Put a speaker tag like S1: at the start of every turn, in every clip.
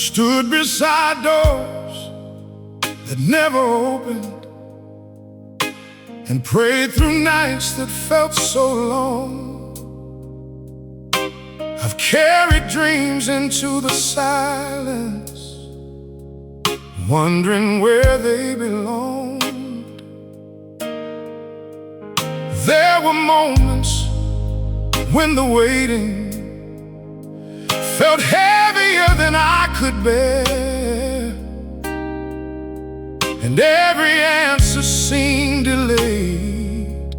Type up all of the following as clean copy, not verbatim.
S1: stood beside doors that never opened, and prayed through nights that felt so long. I've carried dreams into the silence, wondering where they belonged. There were moments when the waiting felt heavier than I could bear, and every answer seemed delayed,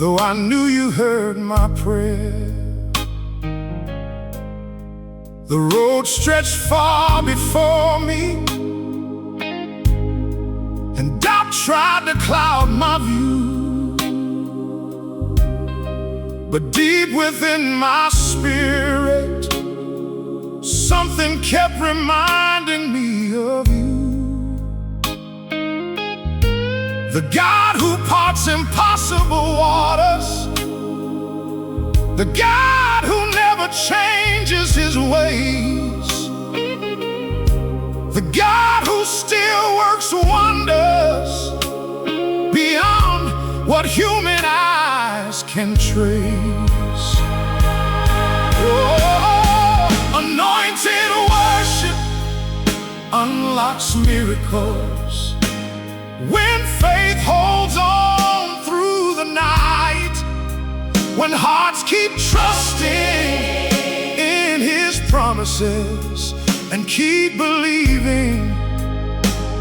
S1: though I knew you heard my prayer. The road stretched far before me, and doubt tried to cloud my view. But deep within my spirit, something kept reminding me of you. The God who parts impossible waters, the God who never changes his ways, the God who still works wonders beyond what human eyes can trace. Oh, anointed worship unlocks miracles when faith holds on through the night, when hearts keep trusting in his promises and keep believing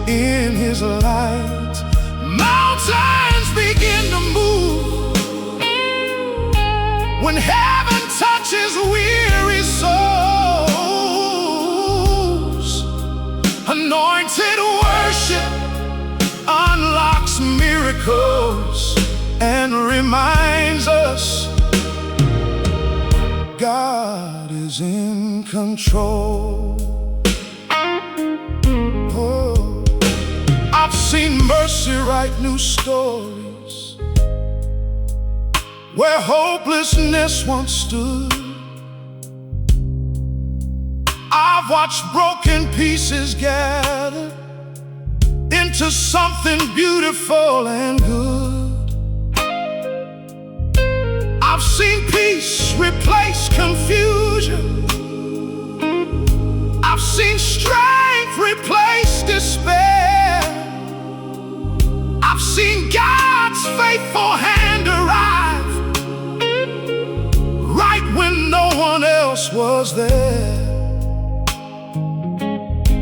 S1: in his light. Mountains begin to move when heaven touches weary souls. Anointed worship unlocks miracles and reminds us God is in control. Oh, I've seen mercy write new stories where hopelessness once stood. I've watched broken pieces gather into something beautiful and good. I've seen peace replace confusion. I've seen strength replace despair. I've seen God's faithful hand arrive right when no one else was there.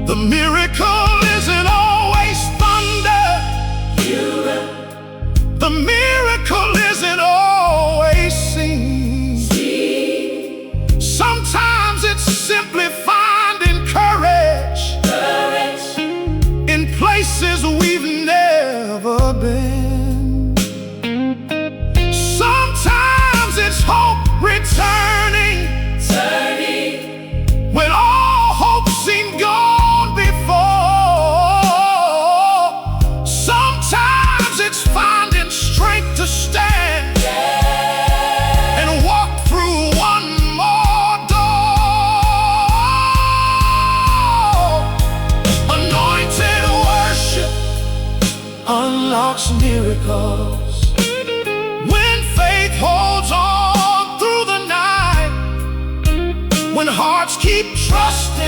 S1: The miracle isn't always thunder. The miracle isn't always seen. Sometimes it's simply finding courage in places we've never been. Sometimes it's hope returning when all hope seemed gone before. Sometimes it's finding strength to stand and walk through one more door. Anointed worship unlocks miracles when faith holds on through the night, when hearts keep trusting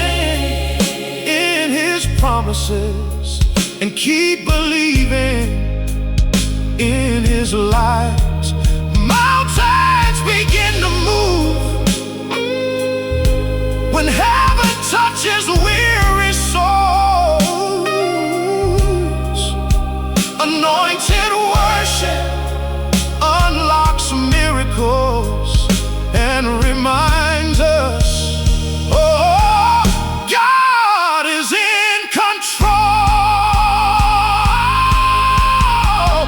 S1: in his promises and keep believing in his light. Mountains begin to move when heaven touches weary souls. Anointed worship unlocks miracles and reminds us, oh, God is in control.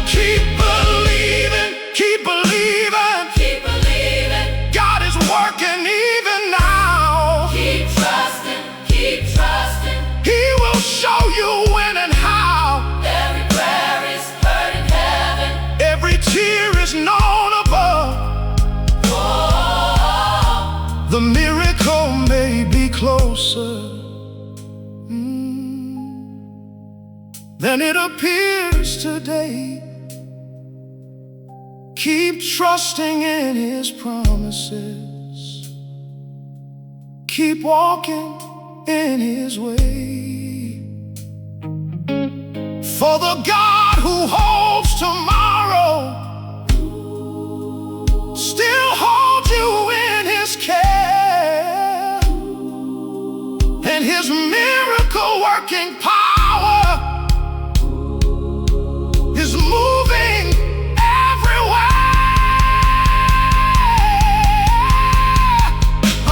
S1: Keep believing, keep believing,
S2: Keep believing,
S1: God is working even now.
S2: keep trusting, keep trusting.
S1: He will show you when and how.
S2: Every prayer is heard in heaven.
S1: Every tear is known above.
S2: Oh,
S1: The miracle may be close, closer than it appears today. Keep trusting in His promises. Keep walking in His way. For the God who holds tomorrow still holds you in His care, and His miracle-working power is moving everywhere.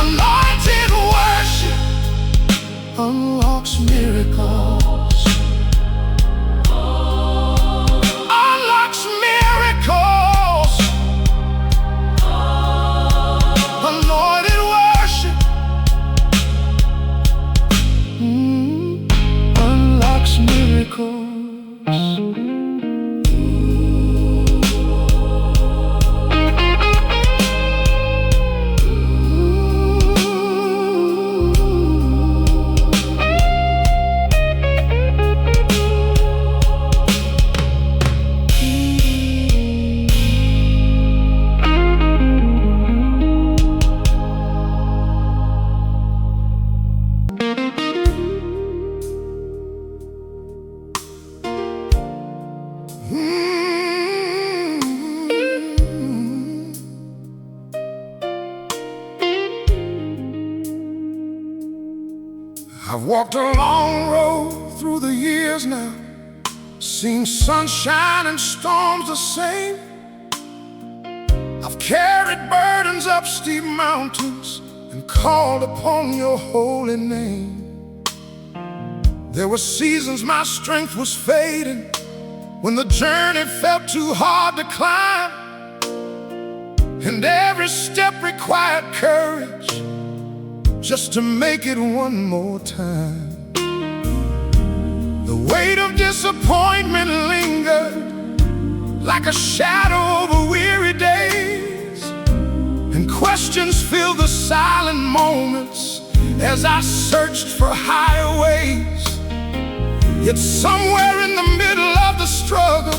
S1: Anointed worship unlocks miracles. Unlocks miracles. Anointed worship unlocks miracles. I've walked a long road through the years now, seen sunshine and storms the same. I've carried burdens up steep mountains and called upon your holy name. There were seasons my strength was fading, when the journey felt too hard to climb, and every step required courage just to make it one more time. The weight of disappointment lingered like a shadow over weary days, and questions filled the silent moments as I searched for higher ways. Yet somewhere in the middle of the struggle,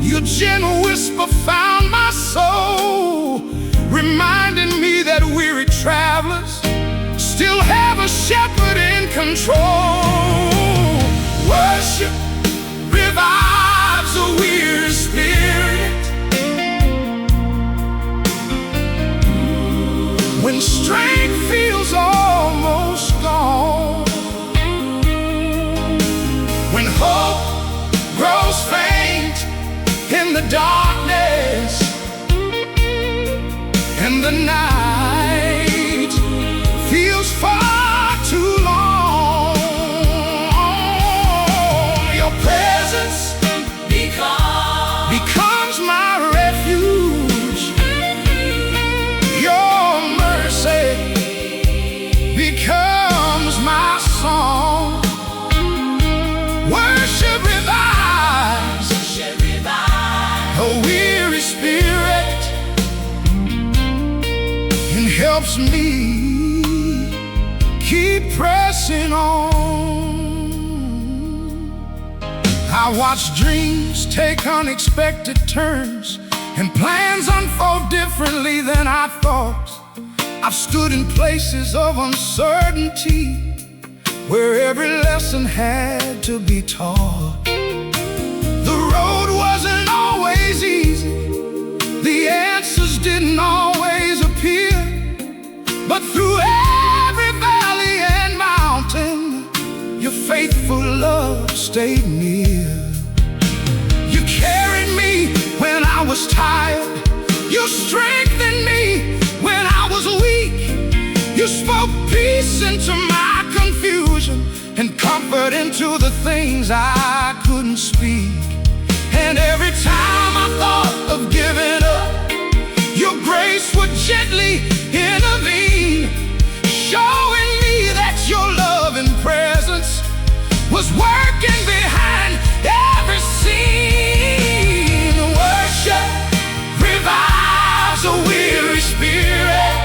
S1: your gentle whisper found my soul, reminding me that weary travelers still have a shepherd in control. Worship revives a weary spirit. When strength feels almost gone, when hope grows faint in the darkness, and the night feels far too long, your presence becomes my refuge. Your mercy becomes my song. Worship revives a weary spirit and helps me keep pressing on. I watch dreams take unexpected turns and plans unfold differently than I thought. I've stood in places of uncertainty where every lesson had to be taught. The road wasn't always easy, the answers didn't always appear, but through every valley and mountain, your faithful love stayed near. You carried me when I was tired. You strengthened me when I was weak. You spoke peace into my confusion and comfort into the things I couldn't speak. And every time I thought of giving up, your grace would gently intervene, showing me that your love and presence was working behind every scene. Worship revives a weary spirit.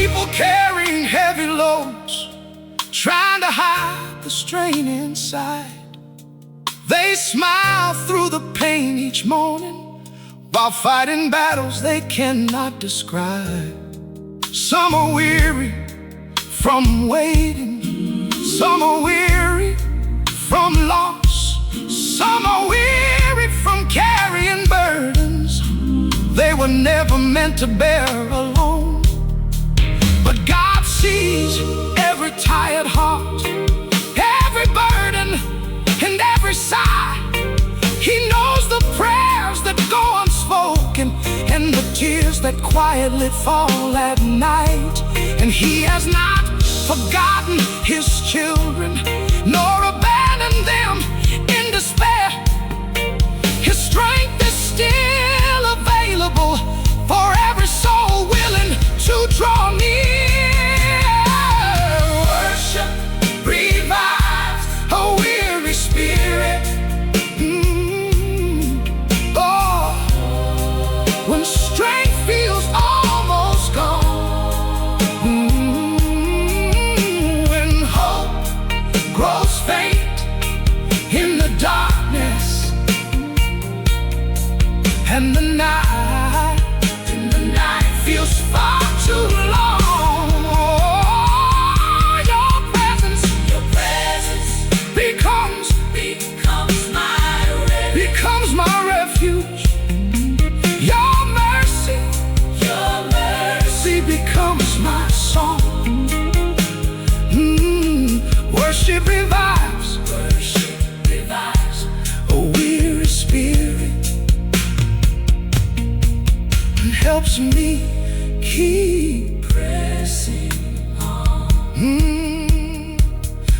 S1: People carrying heavy loads, trying to hide the strain inside. They smile through the pain each morning while fighting battles they cannot describe. Some are weary from waiting, some are weary from loss, some are weary from carrying burdens they were never meant to bear alone. But God sees every tired heart, every burden and every sigh. He knows the prayers that go unspoken and the tears that quietly fall at night. And He has not forgotten His children, nor abandoned them in despair. His strength is still available for every soul willing to draw near. Worship revives a weary spirit. When strength feels almost gone, when hope grows faint in the darkness, and the night feels far too long, your presence becomes my refuge. Your mercy becomes my song. Worship revives a weary spirit and helps me keep pressing on.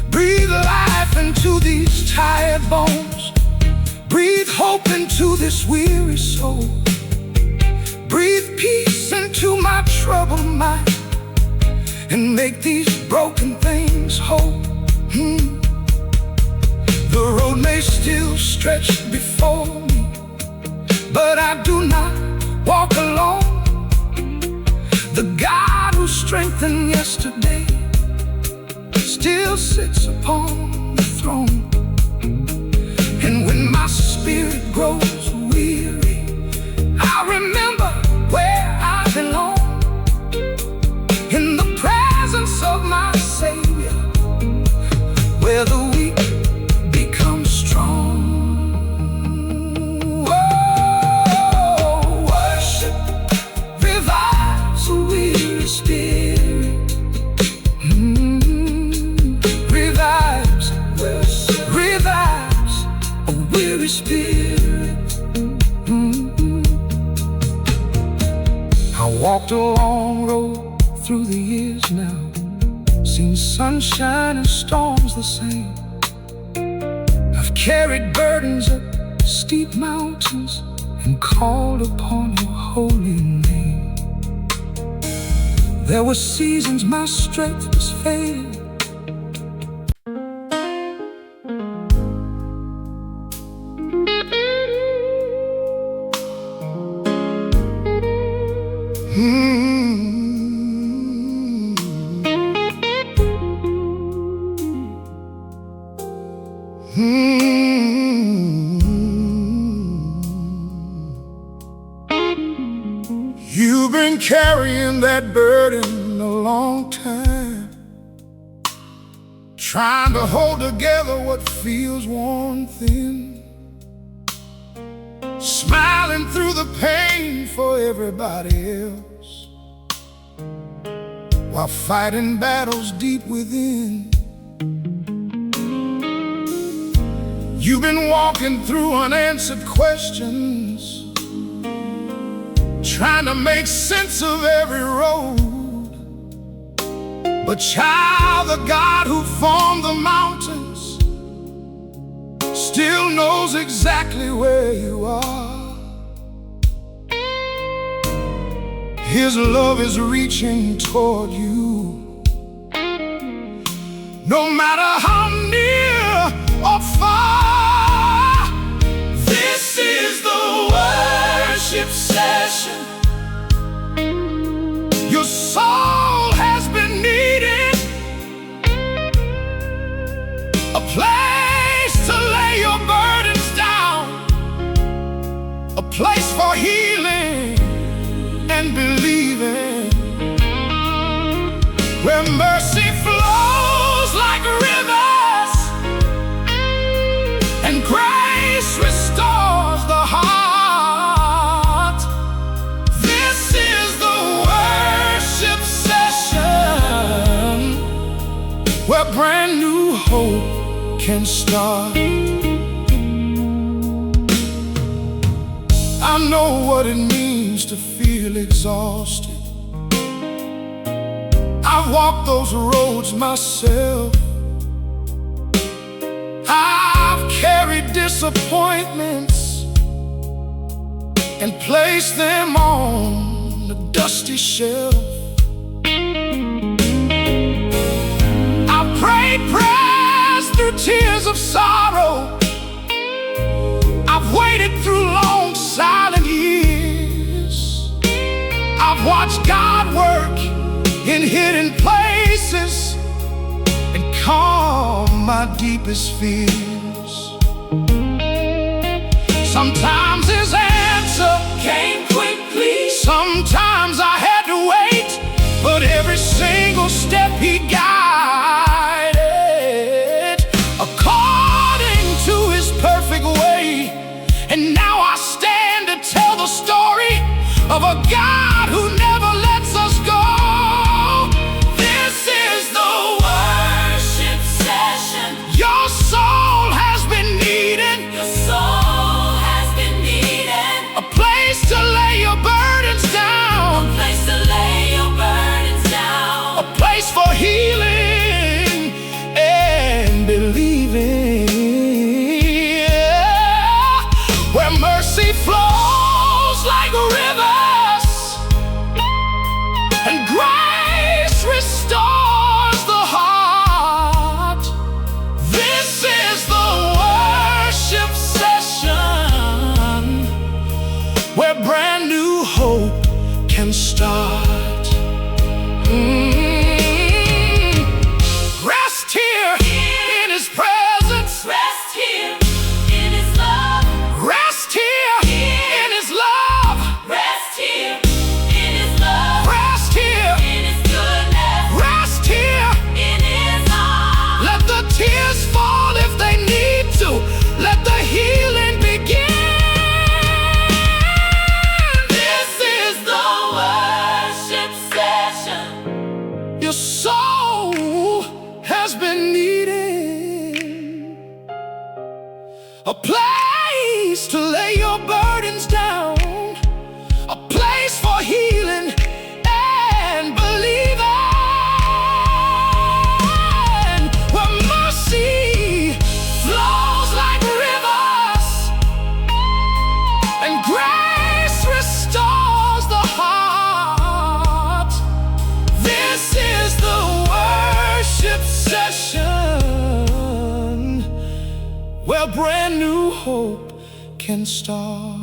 S1: Breathe life into these tired bones. Breathe hope into this weary soul. Breathe peace into my troubled mind and make these broken things whole. The road may still stretch before me, but I do not walk alone. The God who strengthened yesterday still sits upon the throne. And when my spirit grows weary, I remember where I belong, in the presence of my Savior, where the weak become strong. Oh, worship revives a weary spirit. Revives a weary spirit. I walked a long road through the years now, seen sunshine and storms the same. I've carried burdens up steep mountains and called upon your holy name. There were seasons my strength was failing, You've been carrying that burden a long time, trying to hold together what feels worn thin, smiling through the pain for everybody else, while fighting battles deep within. You've been walking through unanswered questions, trying to make sense of every road. But child, the God who formed the mountains still knows exactly where you are. His love is reaching toward you, no matter how near or far. This is the worship session your soul where mercy flows like rivers and grace restores the heart. This is the worship session where brand new hope can start. I know what it means to feel exhausted. I've walked those roads myself. I've carried disappointments and placed them on the dusty shelf. I've prayed prayers through tears of sorrow. I've waited through long silent years. I've watched God work in hidden places and calm my deepest fears. Sometimes his answer came quickly, sometimes I had to wait, but every single step he guided according to his perfect way. And now I stand to tell the story of a God who never lets us go. This is the worship session your soul has been needing.
S2: Your soul has been needing.
S1: A place to lay your burdens down.
S2: A place to lay your burdens down.
S1: A place for healing and believing. Where mercy flows like rivers and grace restores the heart. This is the worship session where brand new hope can start. Rest here in his presence.
S2: Rest here in his love.
S1: Rest here in his love.
S2: Rest here in his love.
S1: Rest here.
S2: In his goodness.
S1: Rest here.
S2: In his arms.
S1: Let the tears fall if they need to. Let the healing begin.
S2: This is the worship session
S1: Your soul has been needing. A place to lay your burdens down. A place for healing and believing. Where mercy flows like rivers and grace restores the heart. This is the worship session where brand new hope can start.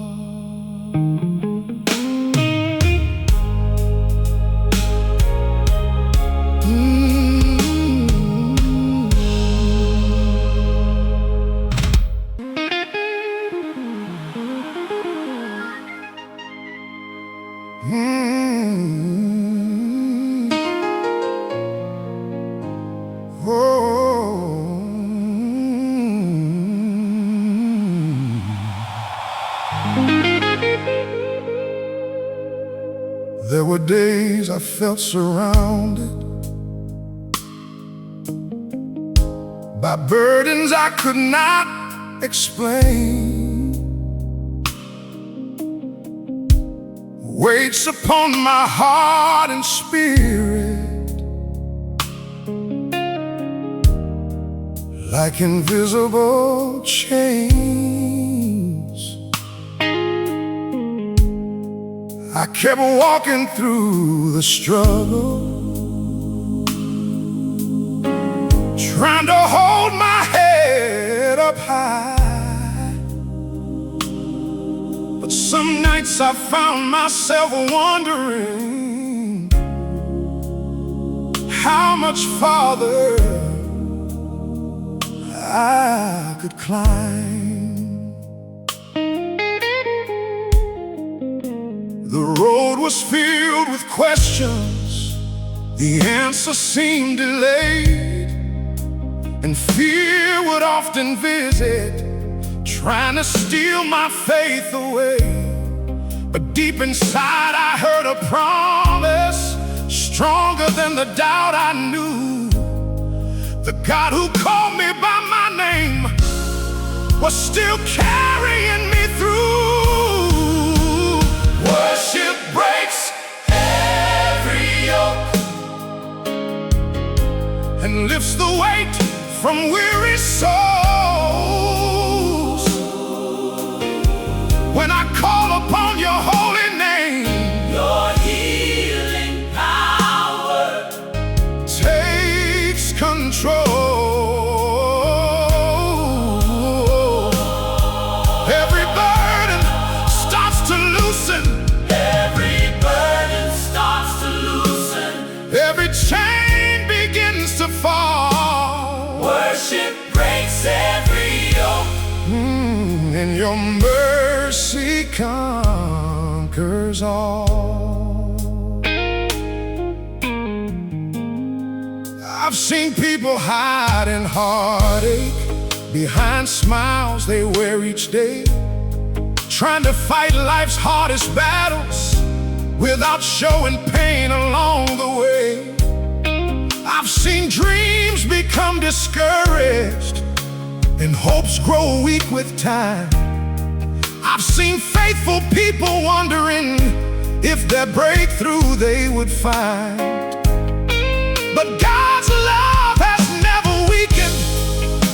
S1: There were days I felt surrounded by burdens I could not explain, weights upon my heart and spirit, like invisible chains. I kept walking through the struggle, trying to hold my head up high. But some nights I found myself wondering how much farther I could climb. The road was filled with questions, The answer seemed delayed, and fear would often visit, trying to steal my faith away. But deep inside I heard a promise, stronger than the doubt I knew. The God who called me by my name was still carrying me through. Worship breaks every yoke and lifts the weight from weary souls. When I call upon your holy name,
S2: Your healing power
S1: takes control. Every burden starts to loosen.
S2: every burden starts to loosen.
S1: Every chain begins to fall.
S2: Worship breaks every yoke.
S1: And your mercy conquers all. I've seen people hide in heartache behind smiles they wear each day, trying to fight life's hardest battles without showing pain along the way. I've seen dreams become discouraged and hopes grow weak with time. I've seen faithful people wondering if their breakthrough they would find. But God's love has never weakened.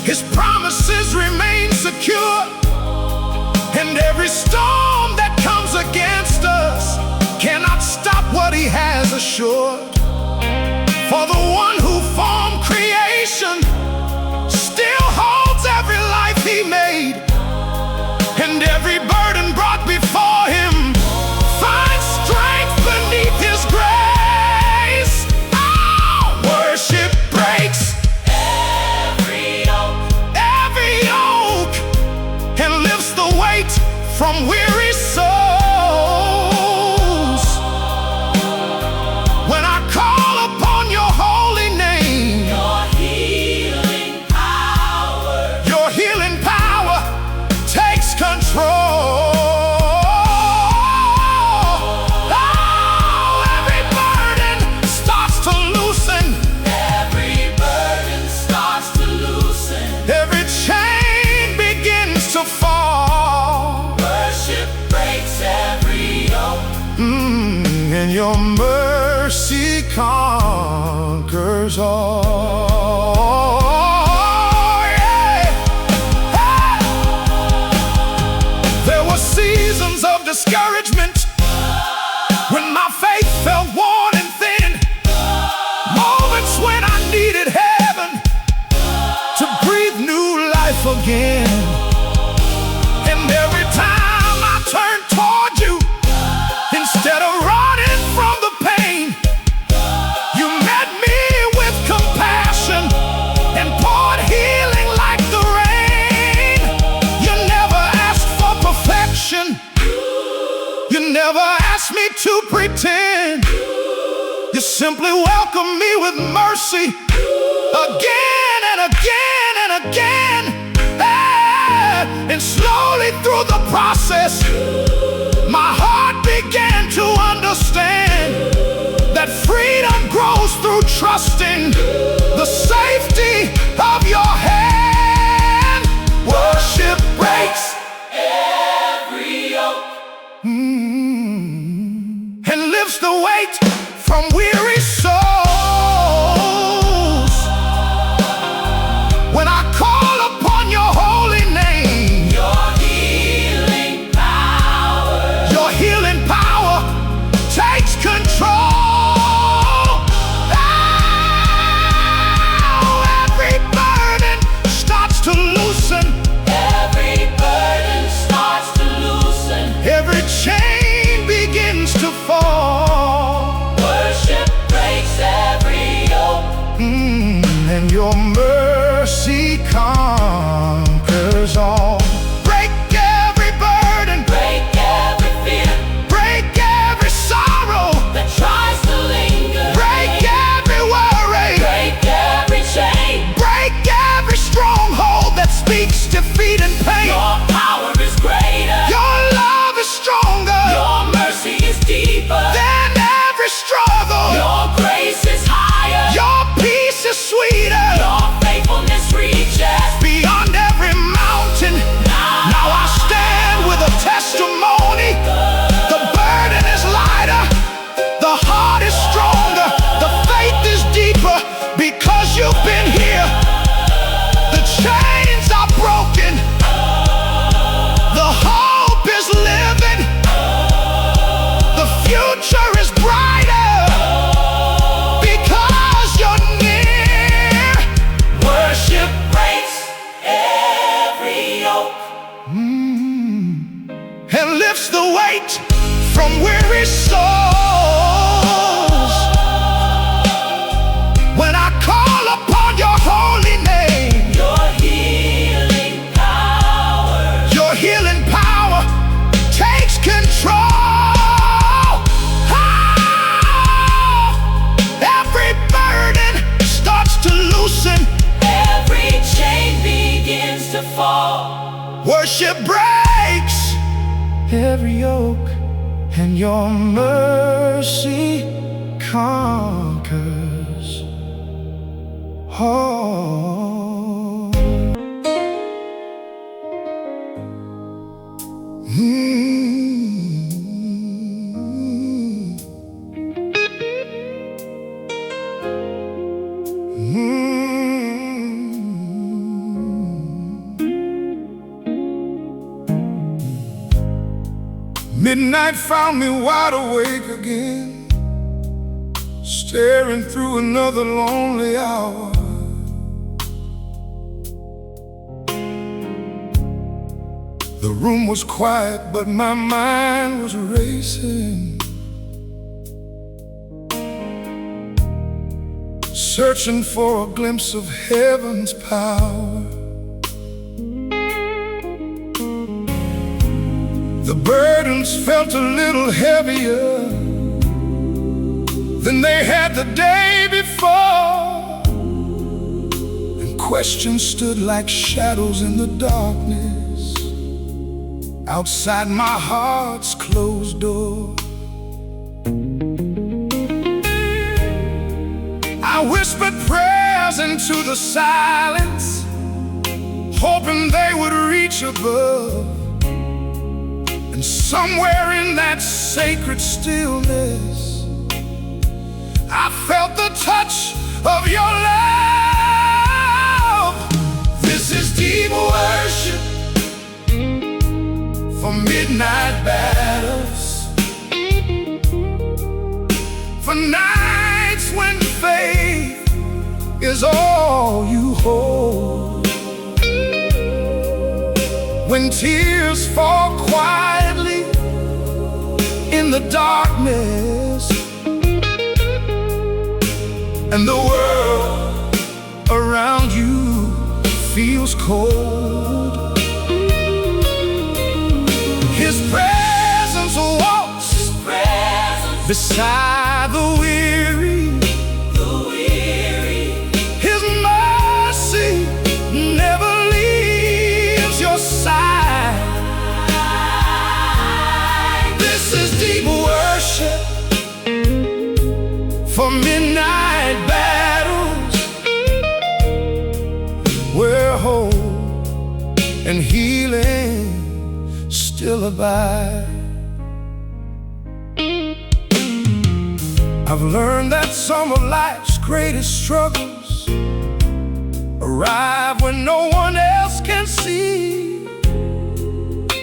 S1: His promises remain secure. And every storm that comes against us cannot stop what He has assured. For the one who formed creation still holds every life He made, and every burden brought before Him finds strength beneath His grace. Oh, worship breaks
S2: Every
S1: yoke and lifts the weight from weary souls. When I call upon your holy name,
S2: your healing power
S1: takes control. Oh, every burden starts to loosen.
S2: every burden starts to loosen.
S1: Every chain begins to fall.
S2: Worship breaks every yoke.
S1: And your mercy conquers all. Yeah. Hey. There were seasons of discouragement when my faith felt worn and thin. Moments when I needed heaven to breathe new life again. And every time I turned toward you, instead of running from the pain, you met me with compassion and poured healing like the rain. You never asked for perfection. You never asked me to pretend. You simply welcomed me with mercy again and again and again. And slowly through the process, my heart began to understand that freedom grows through trusting the safety of your hand. Worship breaks
S2: Every yoke.
S1: and lifts the weight from weary souls. When I call upon your holy name,
S2: Your healing power
S1: your healing power takes control. Oh, every burden starts to loosen.
S2: every burden starts to loosen.
S1: Every chain begins to fall.
S2: Worship
S1: every yoke, and your mercy conquers all. Midnight found me wide awake again, staring through another lonely hour. The room was quiet, but my mind was racing, searching for a glimpse of heaven's power. The burdens felt a little heavier than they had the day before, and questions stood like shadows in the darkness outside my heart's closed door. I whispered prayers into the silence, hoping they would reach above. And somewhere in that sacred stillness, I felt the touch of your love. This is deep worship for midnight battles, for nights when faith is all you hold, when tears fall quietly in the darkness, and the world around you feels cold. His presence walks beside the weary. His mercy never leaves your side. This is deep worship for midnight battles, where hope and healing still abide. I've learned that some of life's greatest struggles arrive when no one else can see.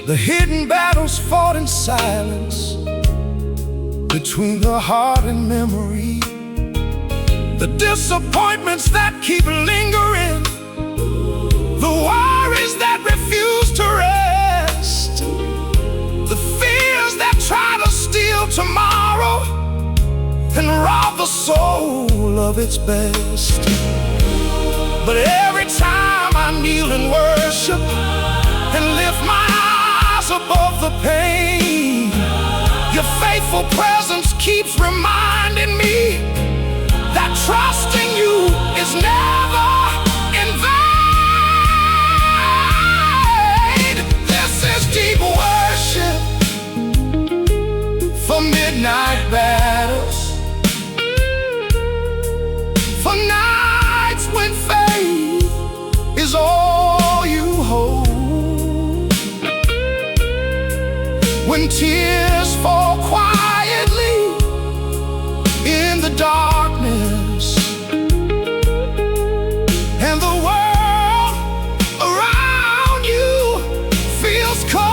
S1: The hidden battles fought in silence between the heart and memory, the disappointments that keep lingering, the worries that refuse to rest, the fears that try to steal tomorrow and rob the soul of its best. But every time I kneel in worship and lift my eyes above the pain, your faithful presence keeps reminding me that trusting you is never in vain. This is deep worship for midnight battles, for nights when faith is all you hold, when tears fall quietly in the darkness, and the world around you feels cold.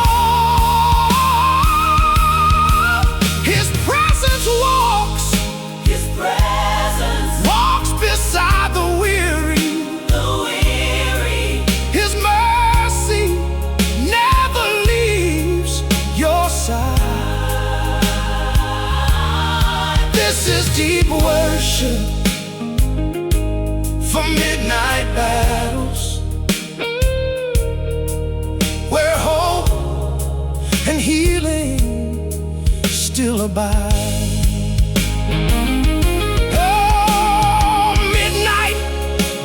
S1: His presence walks beside the weary. His mercy never leaves your side. This is deep worship for midnight battles, where hope and healing still abide. Oh, midnight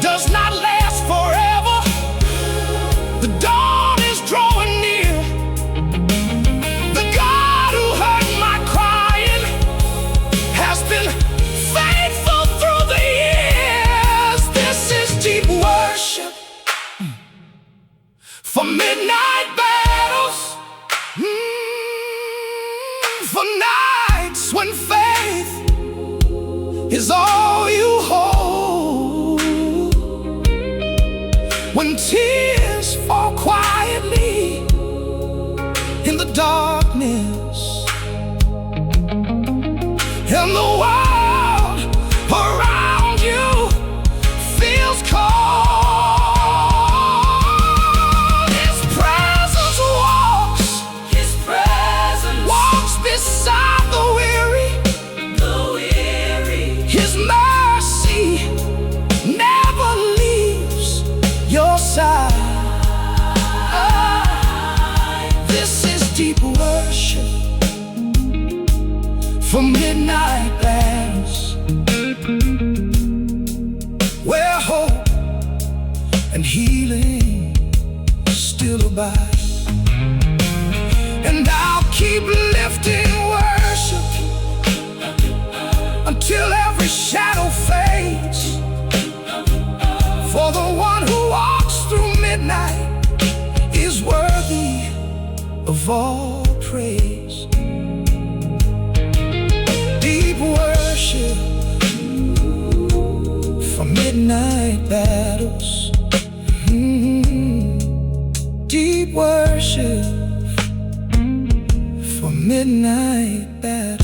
S1: does not last forever. The dawn is drawing near. The God is all you hold. When tears fall quietly in the darkness, and the world around you feels cold, His presence walks beside the weary. His mercy never leaves your side. This is deep worship for midnight battles, where hope and healing still abide. And I'll keep lifting worship until every shadow fades. For the one who walks through midnight is worthy of all praise. Deep worship for midnight battles. Deep worship for midnight battles.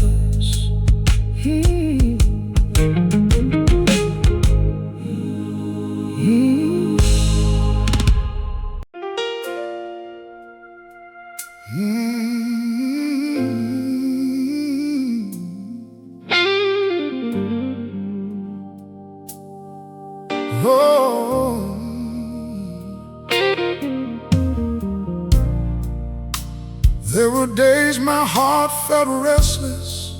S1: There were days my heart felt restless,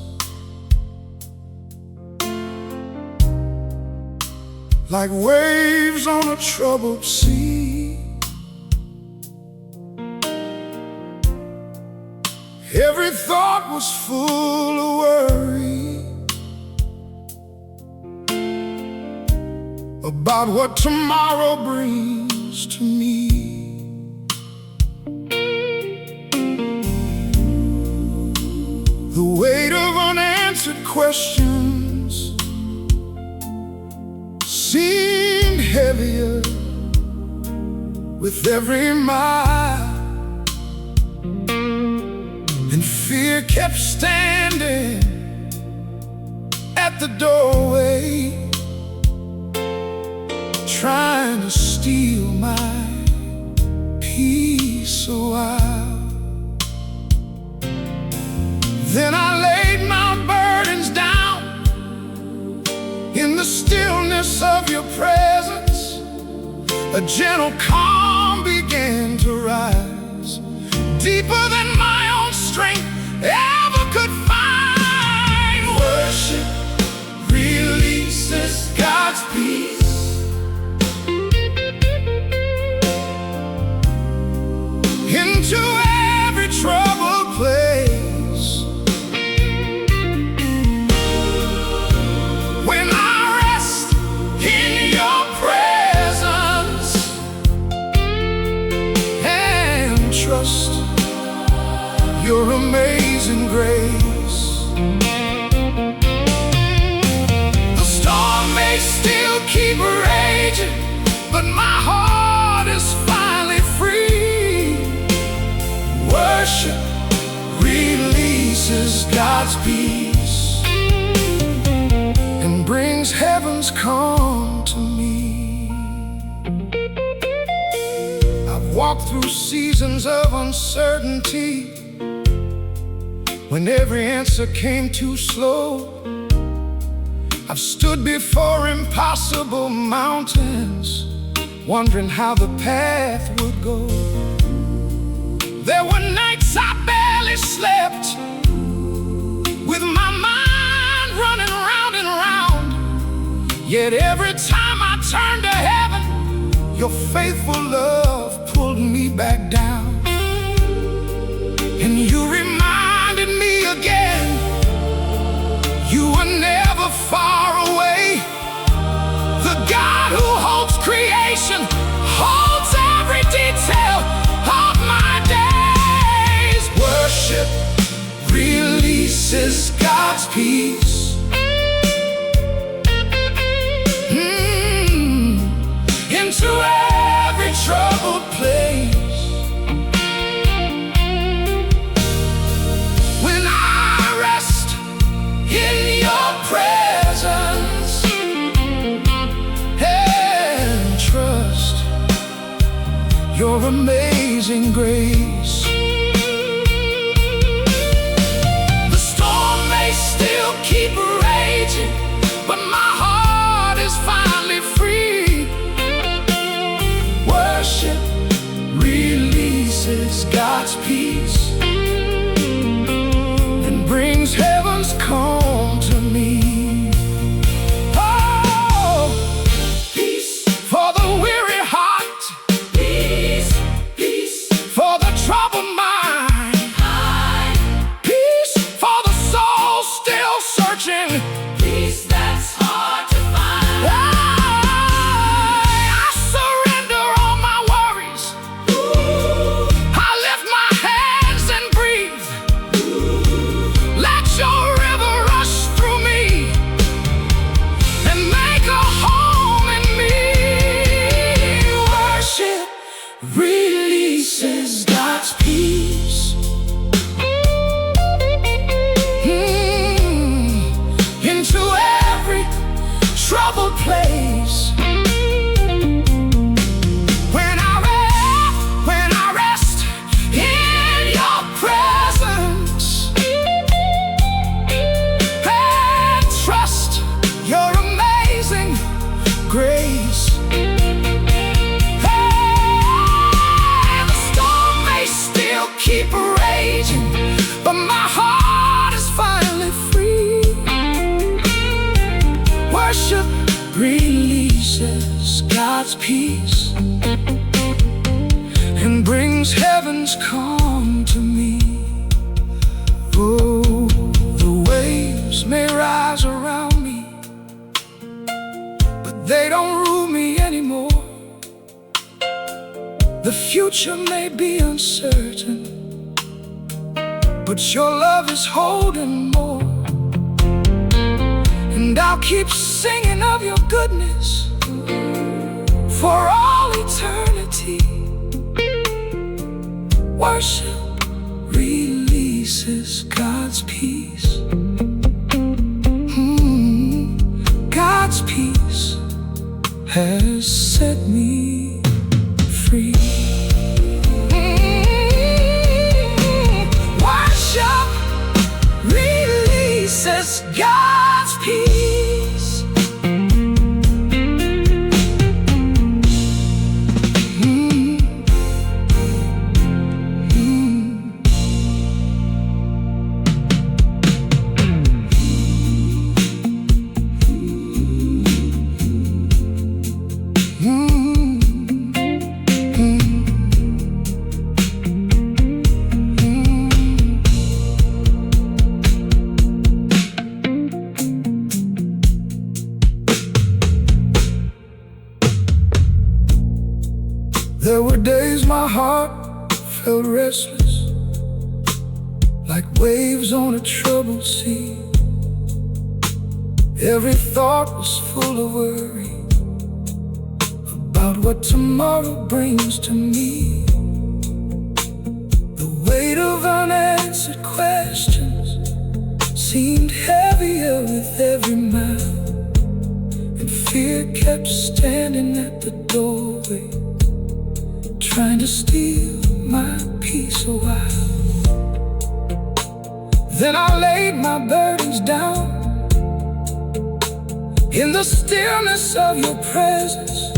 S1: like waves on a troubled sea. Every thought was full of worry about what tomorrow brings to me. The weight of unanswered questions seemed heavier with every mile, and fear kept standing at the doorway, trying to steal my peace a while. Then I laid my burdens down in the stillness of your presence. A gentle calm began to rise, deeper than my own strength ever could find. Worship releases God's peace into every troubled place. Your amazing grace. The storm may still keep raging, but my heart is finally free. Worship releases God's peace and brings heaven's calm to me. I've walked through seasons of uncertainty, when every answer came too slow. I've stood before impossible mountains, wondering how the path would go. There were nights I barely slept, with my mind running round and round. Yet every time I turned to heaven, your faithful love pulled me back down. And you reminded me again, you were never far away. The God who holds creation holds every detail of my days. Worship releases God's peace your amazing grace. The storm may still keep raging, but my heart is finally free. Worship releases God's peace and brings heaven's calm to me.
S2: Peace that's hard to find.
S1: I surrender all my worries. I lift my hands and breathe. Let your river rush through me and make a home in me. Worship releases God's peace into every troubled place. When I rest in your presence and trust your amazing grace. Hey, the storm may still keep raging, but my heart is finally free. Worship releases God's peace and brings heaven's calm to me. Oh, the waves may rise around me, but they don't rule me anymore. The future may be uncertain, but your love is holding more. And I'll keep singing of your goodness for all eternity. Worship releases God's peace. God's peace has set me free. Worship releases God's peace. There were days my heart felt restless, like waves on a troubled sea. Every thought was full of worry about what tomorrow brings to me. The weight of unanswered questions seemed heavier with every mile, and fear kept standing at the doorway, trying to steal my peace a while. Then I laid my burdens down in the stillness of your presence.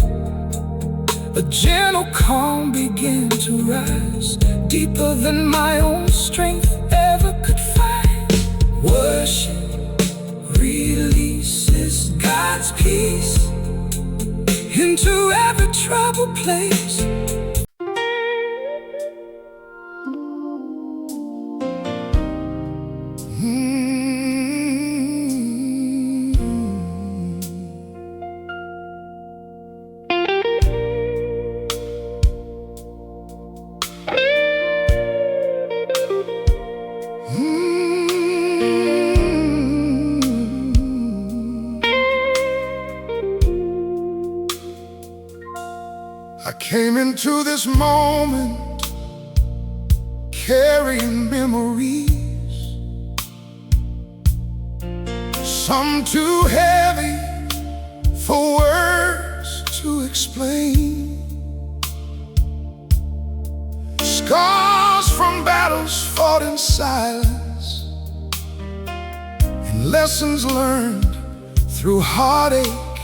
S1: A gentle calm began to rise, deeper than my own strength ever could find. Worship releases God's peace into every troubled place. I came into this moment carrying memories, some too heavy for words to explain. taught in silence, and lessons learned through heartache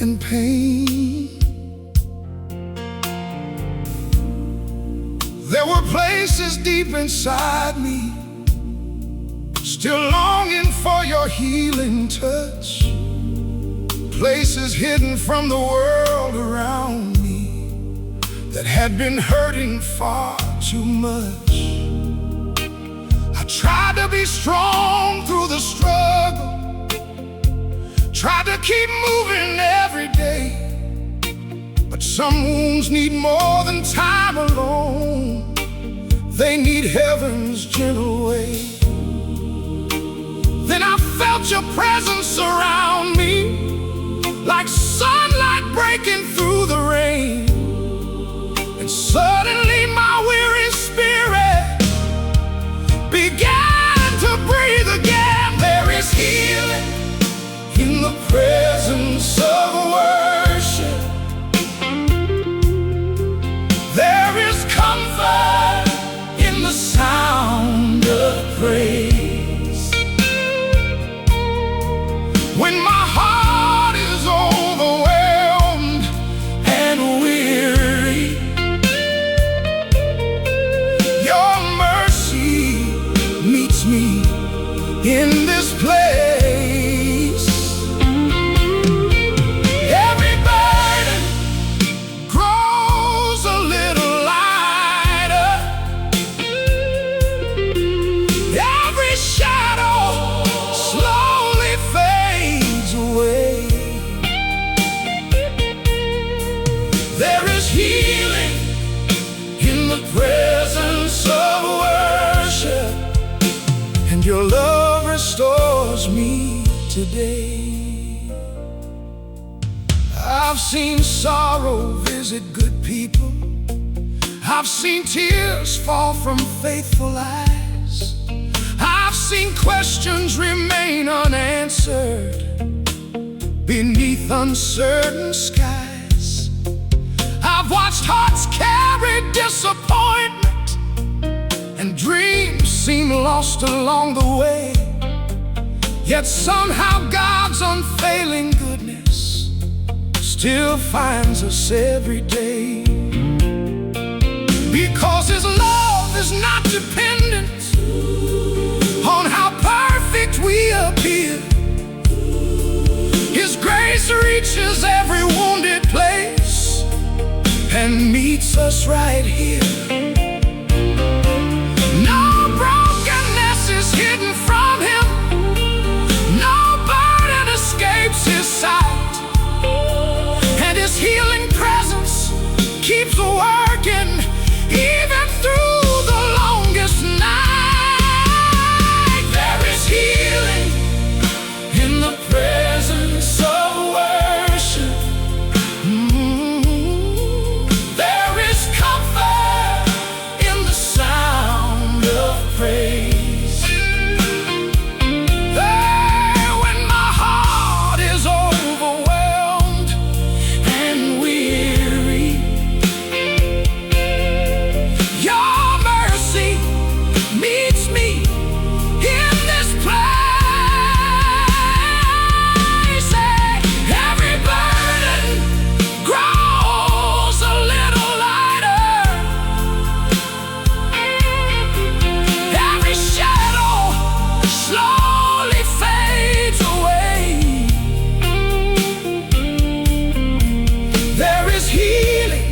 S1: and pain. There were places deep inside me, still longing for your healing touch. Places hidden from the world around me that had been hurting far too much. I tried to be strong through the struggle, tried to keep moving every day, but some wounds need more than time alone. They need heaven's gentle way. Then I felt your presence around me, like sunlight breaking through the rain. And suddenly my weary spirit began to breathe again. There is healing in the presence of worship. There is comfort in the sound of praise. When my heart is overwhelmed and weary, your mercy meets me in this place. Every burden grows a little lighter, every shadow slowly fades away. There is healing in the presence of worship, and your love restores me today. I've seen sorrow visit good people, I've seen tears fall from faithful eyes, I've seen questions remain unanswered beneath uncertain skies. I've watched hearts carry disappointment, and dreams seem lost along the way. Yet somehow God's unfailing goodness still finds us every day. Because His love is not dependent on how perfect we appear. His grace reaches every wounded place and meets us right here. No brokenness is hidden from Him, no burden escapes His sight, and His healing presence keeps working even through the longest night. There is healing in the presence of worship. There is comfort in the sound of praise. There, when my heart is overwhelmed and weary, your mercy meets me in this place. Every burden grows a little lighter, every shadow slowly fades away. There is healing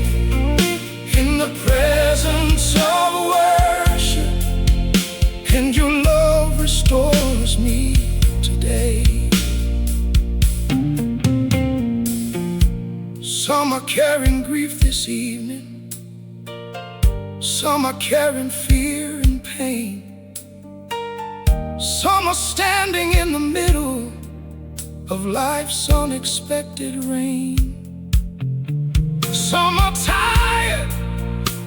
S1: in the presence of worship, and your love restores me today. Some are carrying grief this evening, some are carrying fear and pain, some are standing in the middle of life's unexpected rain. Some are tired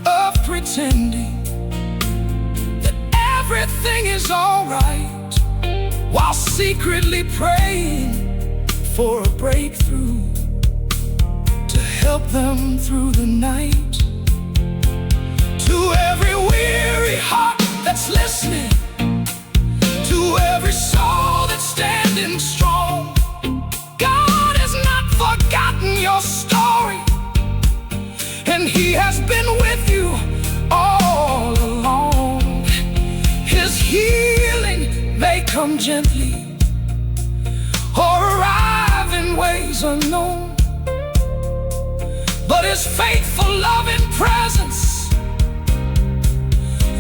S1: of pretending that everything is alright, while secretly praying for a breakthrough to help them through the night. To every weary heart that that's listening, to every soul that's standing strong. God has not forgotten your story, and He has been with you all along. His healing may come gently or arrive in ways unknown, but His faithful loving presence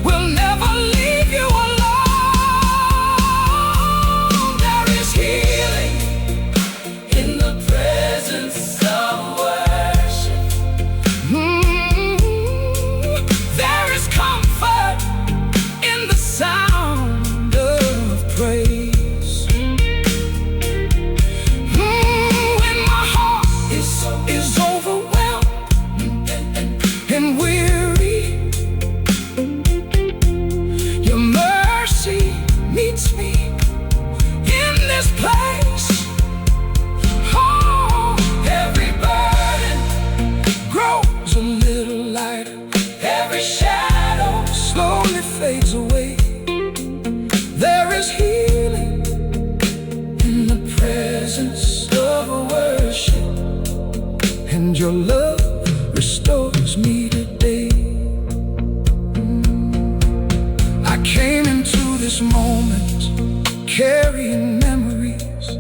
S1: will never leave you alone. There is healing in the presence of worship. There is comfort in the sound of praise. When my heart is overwhelmed and weary, your mercy meets me in this place. Oh, every burden grows a little lighter, every shadow slowly fades away. There is healing in the presence of worship, and your love restores me today. I came into this moment carrying memories,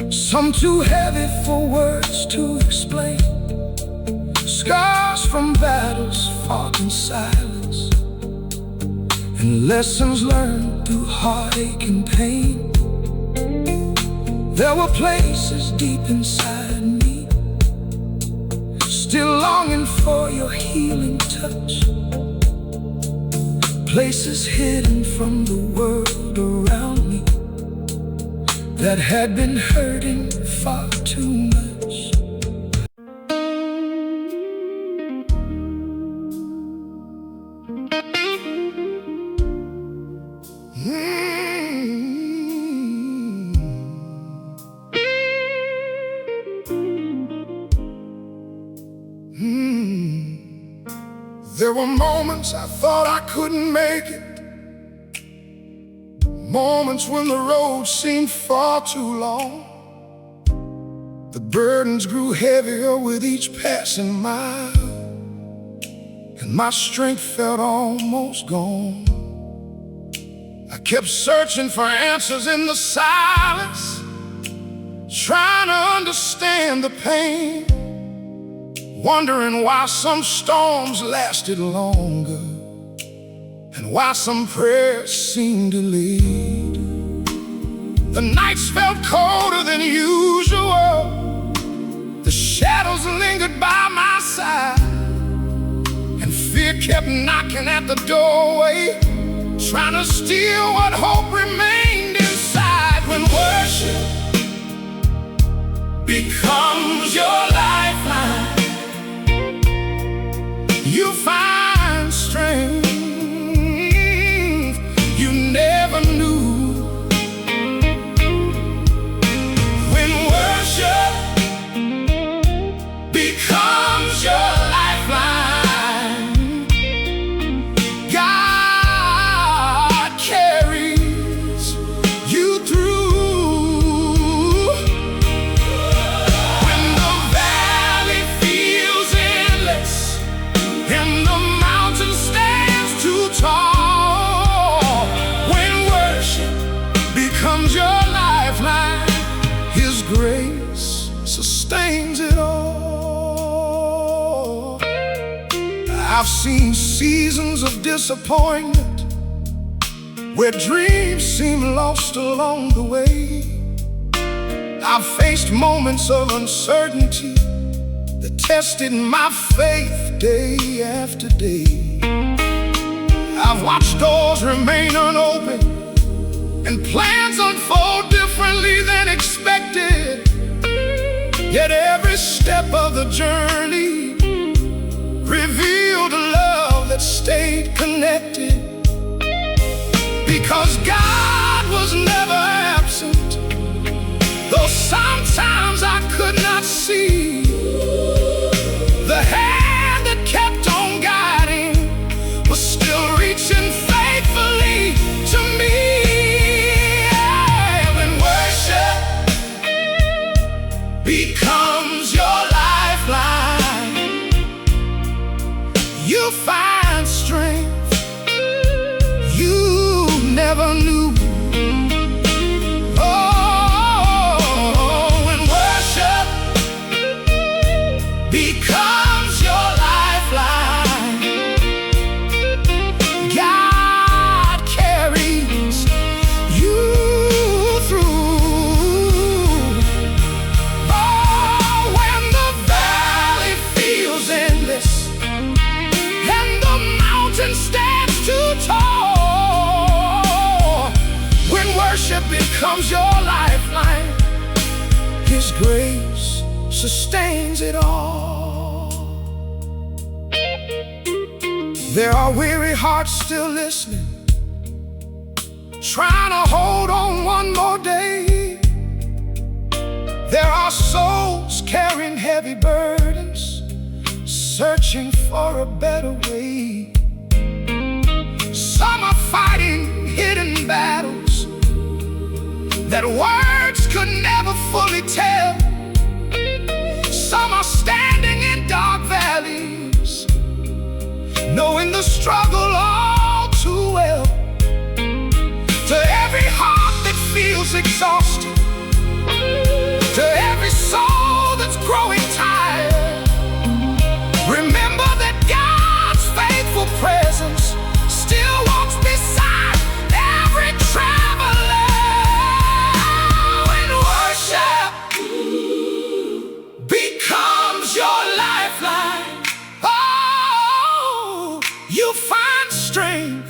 S1: some too heavy for words to explain. Scars from battles fought in silence, and lessons learned through heartache and pain. There were places deep inside me, still longing for your healing touch. Places hidden from the world around me that had been hurting far too much. There were moments I thought I couldn't make it, moments when the road seemed far too long. The burdens grew heavier with each passing mile, and my strength felt almost gone. I kept searching for answers in the silence, trying to understand the pain, wondering why some storms lasted longer and why some prayers seemed delayed. The nights felt colder than usual, the shadows lingered by my side, and fear kept knocking at the doorway, trying to steal what hope remained inside. When worship becomes your lifeline, you find strength you never knew. When worship becomes your lifeline, God carries you through. When the valley feels endless and the mountain stands too tall, when worship becomes your lifeline, His grace sustains it all. I've seen seasons of disappointment where dreams seem lost along the way. I've faced moments of uncertainty that tested my faith day after day. I've watched doors remain unopened and plans unfold differently than expected. Yet every step of the journey revealed a love that stayed connected. Because God was never absent, though sometimes I could not see. The hand that kept on guiding was still reaching faithfully. becomes your lifeline. You find strength you never knew. Oh, when worship becomes your lifeline, God carries you through. Oh, when the valley feels endless and the mountain stands too tall, when worship becomes your lifeline, His grace sustains it all. There are weary hearts still listening, trying to hold on one more day. There are souls carrying heavy burdens, searching for a better way. Some are fighting hidden battles that words could never fully tell. Some are standing in dark valleys, knowing the struggle all too well. To every heart that feels exhausted, to every soul that's growing tired, remember that God's faithful presence still walks beside every traveler. When worship becomes your lifeline, oh, you find strength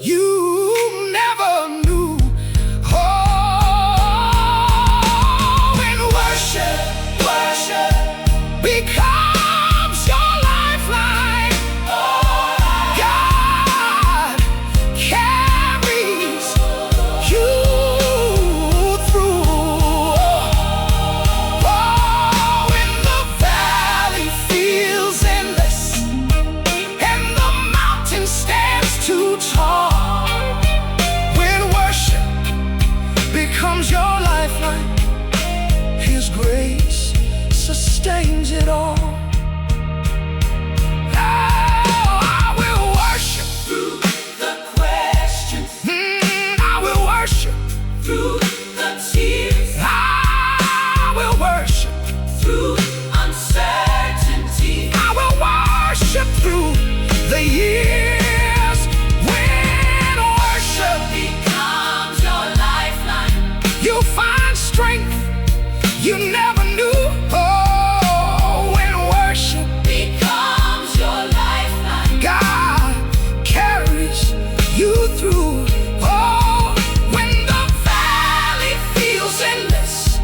S1: you never knew. Oh, when worship becomes your lifeline, God carries you through. Oh, when the valley feels endless and the mountain stands too tall, when worship becomes your lifeline, His grace sustains it all. Oh, I will worship through the questions. I will worship through the tears. I will worship through uncertainty. I will worship through the years. When worship becomes your lifeline, you find strength you never knew. Oh, when worship becomes your lifeline, God carries you through. Oh, when the valley feels endless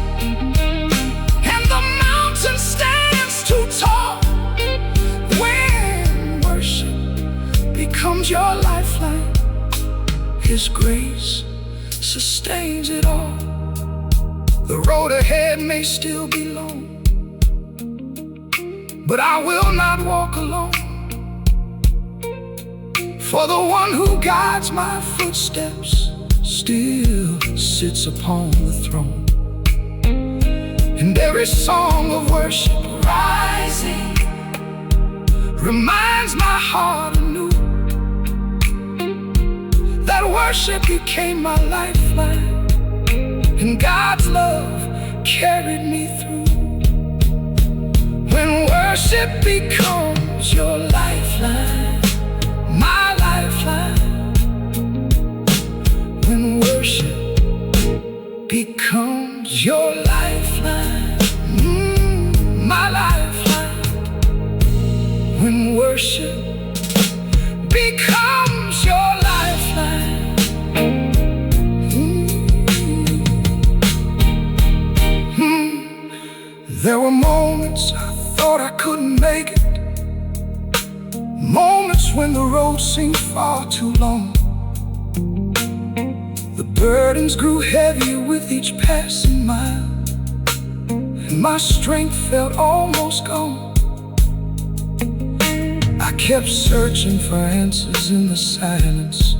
S1: and the mountain stands too tall, when worship becomes your lifeline, His grace sustains it all. The road ahead may still be long, but I will not walk alone. For the one who guides my footsteps still sits upon the throne. And every song of worship rising reminds my heart anew that worship became my lifeline, and God's love carried me through. When worship becomes your lifeline, my lifeline. When worship becomes your lifeline, my lifeline. When worship becomes your lifeline. There were moments I thought I couldn't make it, moments when the road seemed far too long. The burdens grew heavier with each passing mile, and my strength felt almost gone. I kept searching for answers in the silence,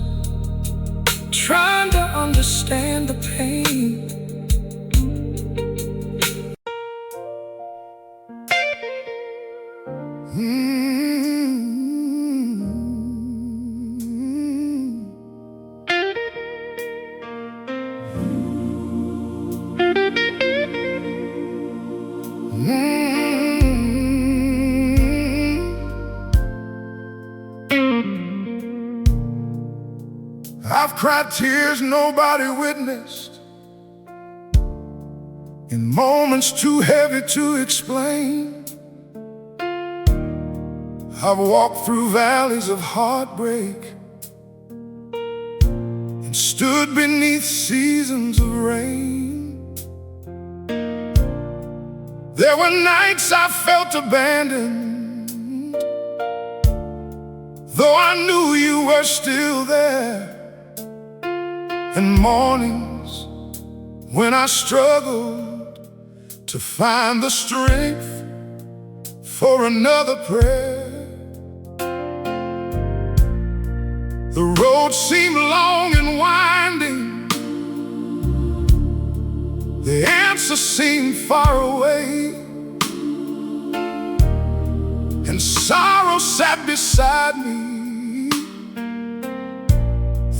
S1: trying to understand the pain. I've cried tears nobody witnessed, in moments too heavy to explain. I've walked through valleys of heartbreak and stood beneath seasons of rain. There were nights I felt abandoned, though I knew you were still there. And mornings when I struggled to find the strength for another prayer. The road seemed long and winding, the answer seemed far away, and sorrow sat beside me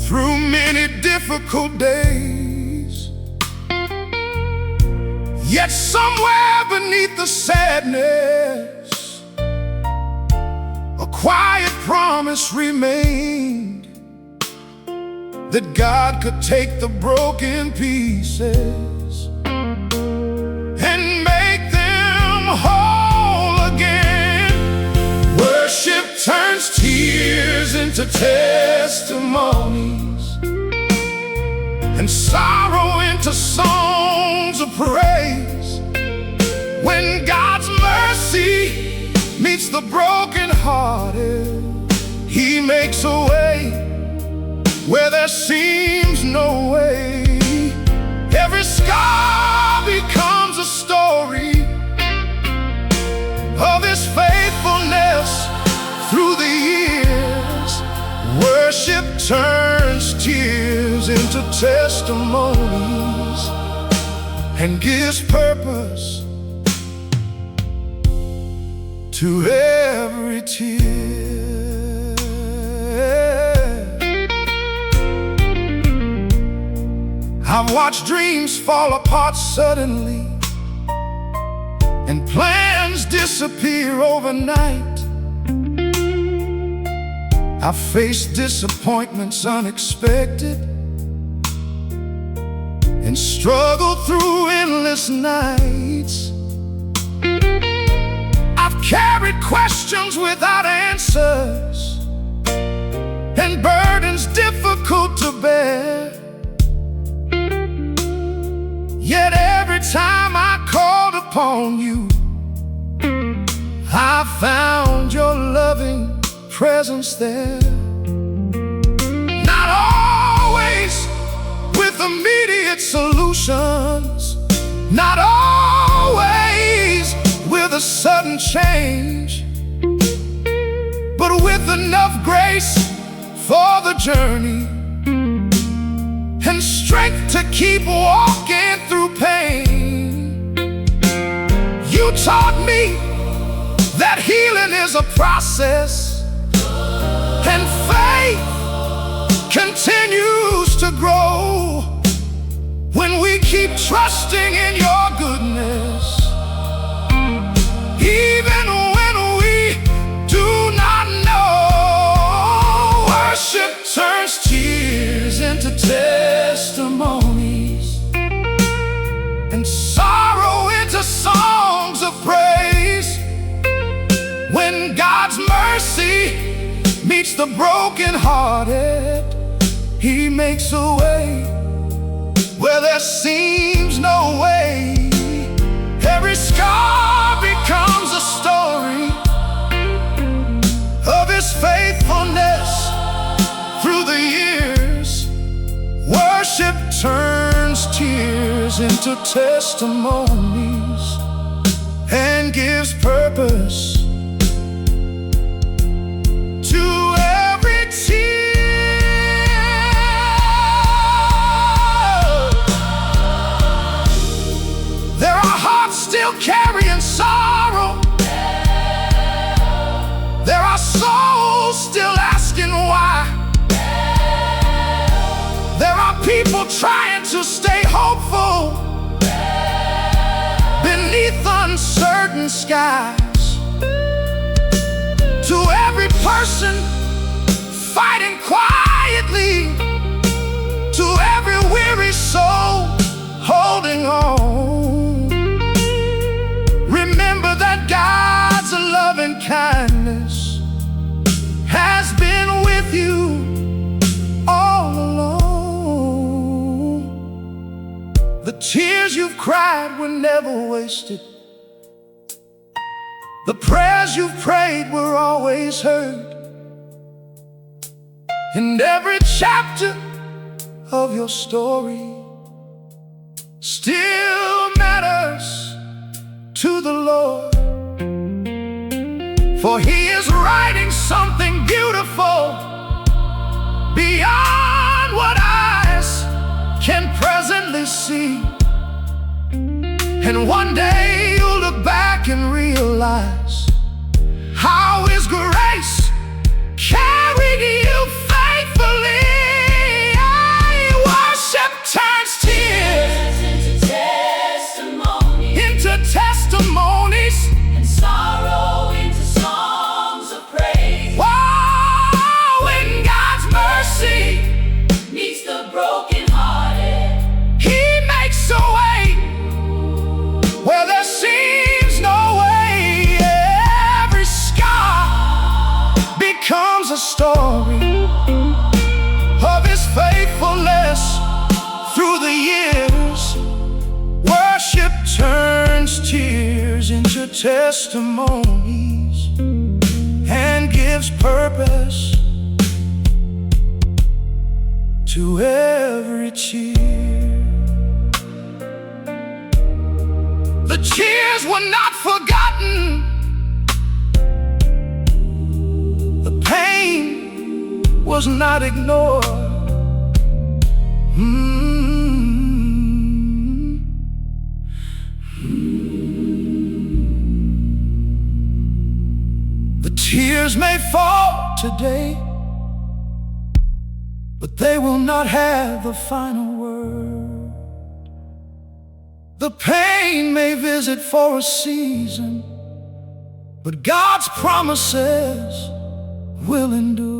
S1: through many difficult days. Yet somewhere beneath the sadness, a quiet promise remained that God could take the broken pieces and make them whole again. Worship turns tears into testimonies, and sorrow into songs of praise. When God's mercy meets the brokenhearted, He makes a way where there seems no way. Every scar becomes a story of His faithfulness through the years. Worship turns tears into testimonies and gives purpose to every tear. I've watched dreams fall apart suddenly and plans disappear overnight. I've faced disappointments unexpected and struggled through endless nights. I've carried questions without answers and burdens difficult to bear. Yet every time I called upon you, I found your loving presence there. Not always with immediate solutions, not always with a sudden change, but with enough grace for the journey and strength to keep walking through pain. You taught me that healing is a process, and faith continues to grow when we keep trusting in your goodness. Even when we do not know, worship turns tears into testimonies and sorrow into songs of praise. When God's mercy meets the brokenhearted, He makes a way where there seems no way. Every scar becomes a story of His faithfulness through the years. Worship turns tears into testimonies and gives purpose to every tear. There are hearts still carrying sorrow. There are souls still asking why. There are people trying to stay hopeful beneath uncertainty. skies. To every person fighting quietly, to every weary soul holding on, remember that God's loving kindness has been with you all along. The tears you've cried were never wasted. The prayers you've prayed were always heard. And every chapter of your story still matters to the Lord. For He is writing something beautiful beyond what eyes can presently see. And one day you'll look back and realize how His grace carried you faithfully. Worship turns tears into testimonies,
S2: and sorrow into songs of praise.
S1: Whoa, when God's mercy
S2: Meets the brokenhearted,
S1: He makes a way where there seems no way. Every scar becomes a story of His faithfulness through the years. Worship turns tears into testimonies and gives purpose to every cheer. The tears were not forgotten. The pain was not ignored. The tears may fall today, but they will not have the final word. The pain may visit for a season, but God's promises will endure.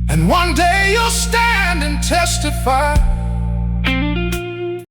S1: And one day you'll stand and testify